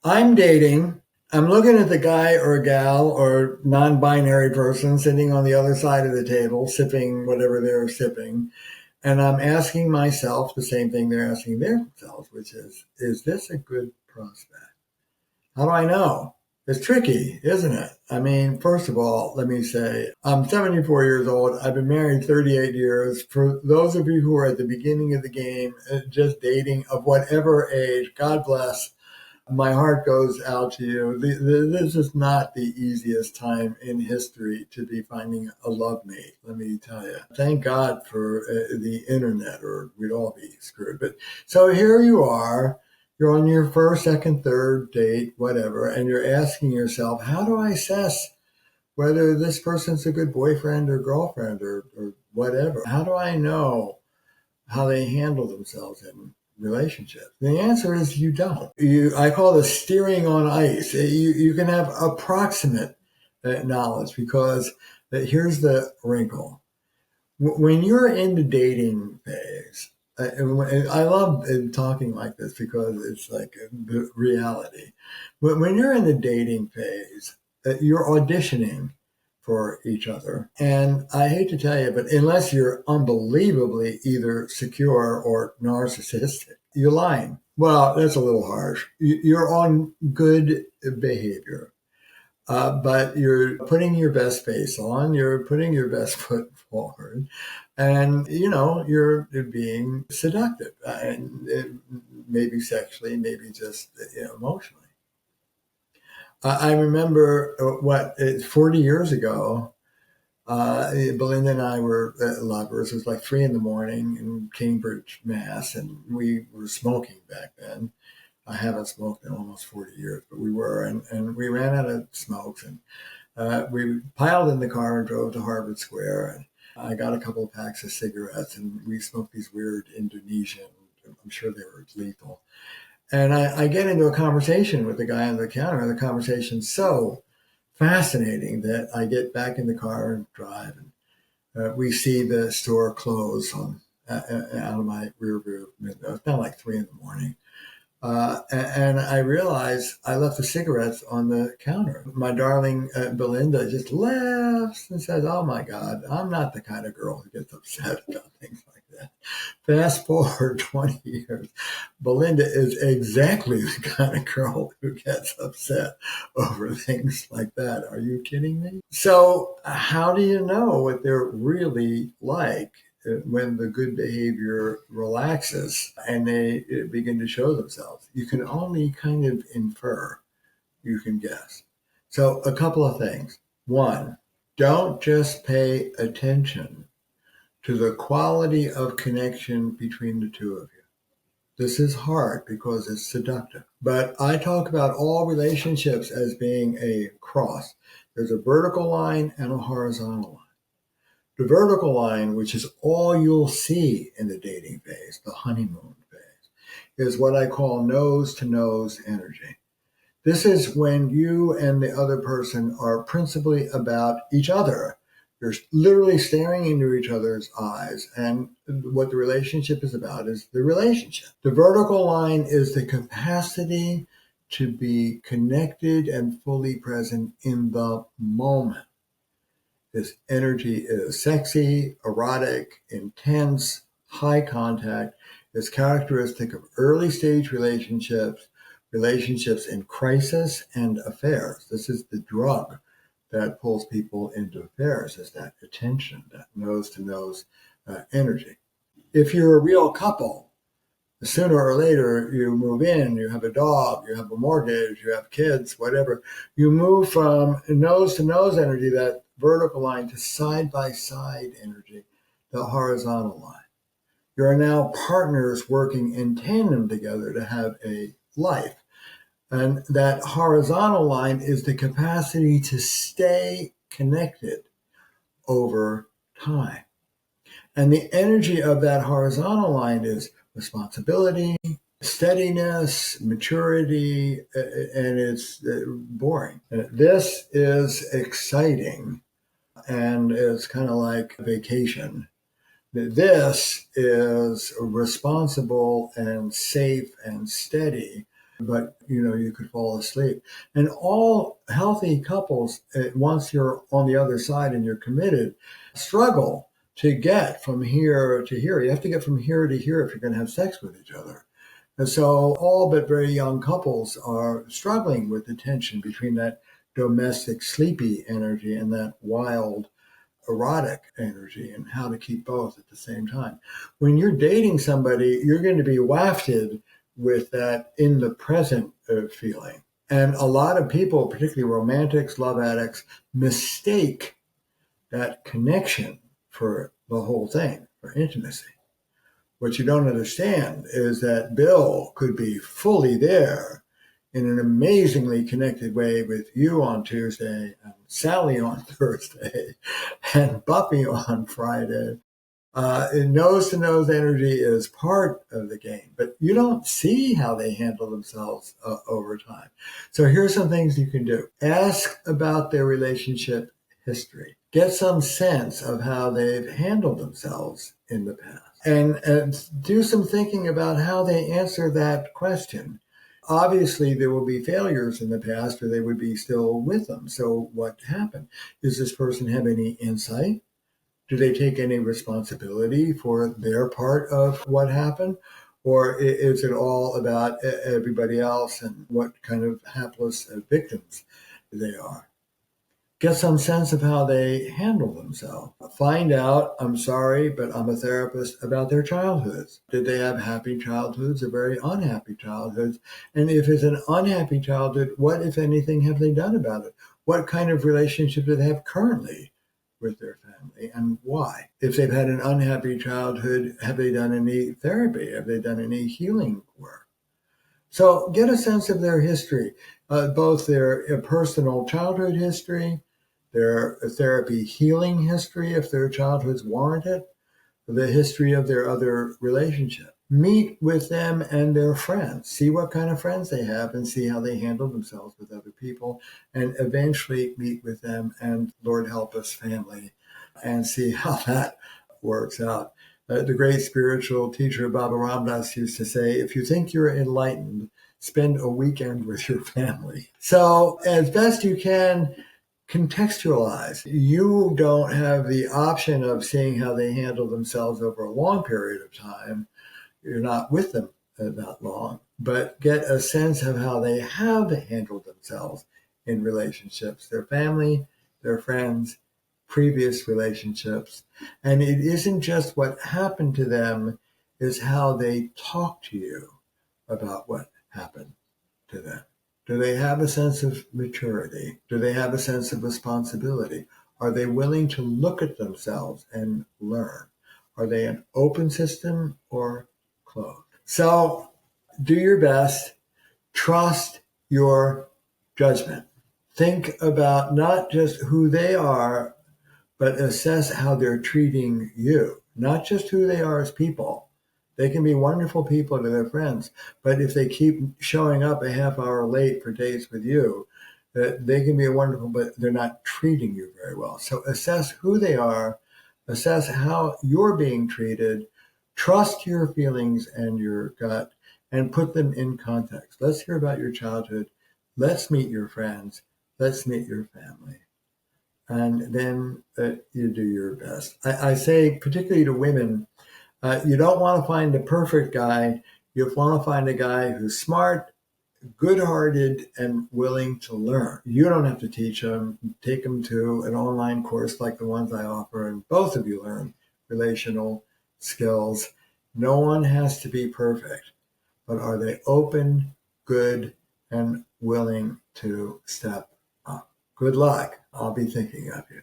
I'm dating. I'm looking at the guy or gal or non binary person sitting on the other side of the table, sipping whatever they're sipping. And I'm asking myself the same thing they're asking themselves, which is this a good prospect? How do I know? It's tricky, isn't it? I mean, first of all, let me say I'm 74 years old. I've been married 38 years. For those of you who are at the beginning of the game, just dating of whatever age, God bless. My heart goes out to you. This is not the easiest time in history to be finding a love mate, let me tell you. Thank God for the internet, or we'd all be screwed. But so here you are. You're on your first, second, third date, whatever, and you're asking yourself, how do I assess whether this person's a good boyfriend or girlfriend or whatever? How do I know how they handle themselves in relationships? The answer is you don't. I call this steering on ice. You can have approximate knowledge because here's the wrinkle. When you're in the dating phase, and I love talking like this because it's like the reality. When you're in the dating phase, you're auditioning for each other. And I hate to tell you, but unless you're unbelievably either secure or narcissistic, you're lying. Well, that's a little harsh. You're on good behavior. But you're putting your best face on, you're putting your best foot forward, and you're being seductive, and maybe sexually, maybe just emotionally. I remember 40 years ago, Belinda and I were lovers. It was like 3 a.m. in Cambridge, Mass, and we were smoking back then. I haven't smoked in almost 40 years, but we were, and we ran out of smokes, and we piled in the car and drove to Harvard Square, and I got a couple of packs of cigarettes, and we smoked these weird Indonesian, I'm sure they were lethal. And I get into a conversation with the guy on the counter, and the conversation's so fascinating that I get back in the car and drive, and we see the store close out of my rear view window. It's now like 3 a.m. And I realized I left the cigarettes on the counter. My darling Belinda just laughs and says, "Oh my God, I'm not the kind of girl who gets upset about things like that." Fast forward 20 years, Belinda is exactly the kind of girl who gets upset over things like that. Are you kidding me? So, how do you know what they're really like? When the good behavior relaxes and they begin to show themselves, you can only kind of infer, you can guess. So, a couple of things. One, don't just pay attention to the quality of connection between the two of you. This is hard because it's seductive. But I talk about all relationships as being a cross. There's a vertical line and a horizontal line. The vertical line, which is all you'll see in the dating phase, the honeymoon phase, is what I call nose to nose energy. This is when you and the other person are principally about each other. You're literally staring into each other's eyes. And what the relationship is about is the relationship. The vertical line is the capacity to be connected and fully present in the moment. This energy is sexy, erotic, intense, high contact. It's characteristic of early stage relationships, relationships in crisis, and affairs. This is the drug that pulls people into affairs, is that attention, that nose to nose energy. If you're a real couple, sooner or later you move in, you have a dog, you have a mortgage, you have kids, whatever. You move from nose to nose energy, that vertical line, to side by side energy, the horizontal line. You are now partners working in tandem together to have a life. And that horizontal line is the capacity to stay connected over time. And the energy of that horizontal line is responsibility, steadiness, maturity, and it's boring. This is exciting, and it's kind of like vacation. This is responsible and safe and steady. but you could fall asleep. And all healthy couples, once you're on the other side and you're committed, struggle to get from here to here. You have to get from here to here if you're going to have sex with each other. And so all but very young couples are struggling with the tension between that domestic sleepy energy and that wild erotic energy, and how to keep both at the same time. When you're dating somebody, you're going to be wafted with that in the present feeling. And a lot of people, particularly romantics, love addicts, mistake that connection for the whole thing, for intimacy. What you don't understand is that Bill could be fully there in an amazingly connected way with you on Tuesday and Sally on Thursday and Buffy on Friday. Nose-to-nose energy is part of the game, but you don't see how they handle themselves over time. So here's some things you can do. Ask about their relationship history. Get some sense of how they've handled themselves in the past. And do some thinking about how they answer that question. Obviously, there will be failures in the past, or they would be still with them. So what happened? Does this person have any insight? Do they take any responsibility for their part of what happened? Or is it all about everybody else and what kind of hapless victims they are? Get some sense of how they handle themselves. Find out, I'm sorry, but I'm a therapist, about their childhoods. Did they have happy childhoods or very unhappy childhoods? And if it's an unhappy childhood, what, if anything, have they done about it? What kind of relationship do they have currently with their family, and why? If they've had an unhappy childhood, have they done any therapy? Have they done any healing work? So get a sense of their history, both their personal childhood history, their therapy healing history, if their childhoods warrant it, the history of their other relationship. Meet with them and their friends. See what kind of friends they have and see how they handle themselves with other people. And eventually meet with them and, Lord help us, family, and see how that works out. The great spiritual teacher Baba Ram Dass used to say, if you think you're enlightened, spend a weekend with your family. So as best you can, contextualize. You don't have the option of seeing how they handle themselves over a long period of time. You're not with them that long, but get a sense of how they have handled themselves in relationships, their family, their friends, previous relationships. And it isn't just what happened to them, it's how they talk to you about what happened to them. Do they have a sense of maturity? Do they have a sense of responsibility? Are they willing to look at themselves and learn? Are they an open system or closed? So do your best. Trust your judgment. Think about not just who they are, but assess how they're treating you, not just who they are as people. They can be wonderful people to their friends, but if they keep showing up a half hour late for dates with you, they can be wonderful, but they're not treating you very well. So assess who they are, assess how you're being treated, trust your feelings and your gut, and put them in context. Let's hear about your childhood. Let's meet your friends. Let's meet your family. And then you do your best. I say, particularly to women, you don't want to find the perfect guy. You want to find a guy who's smart, good-hearted, and willing to learn. You don't have to teach him. Take him to an online course like the ones I offer, and both of you learn relational skills. No one has to be perfect, but are they open, good, and willing to step up? Good luck. I'll be thinking of you.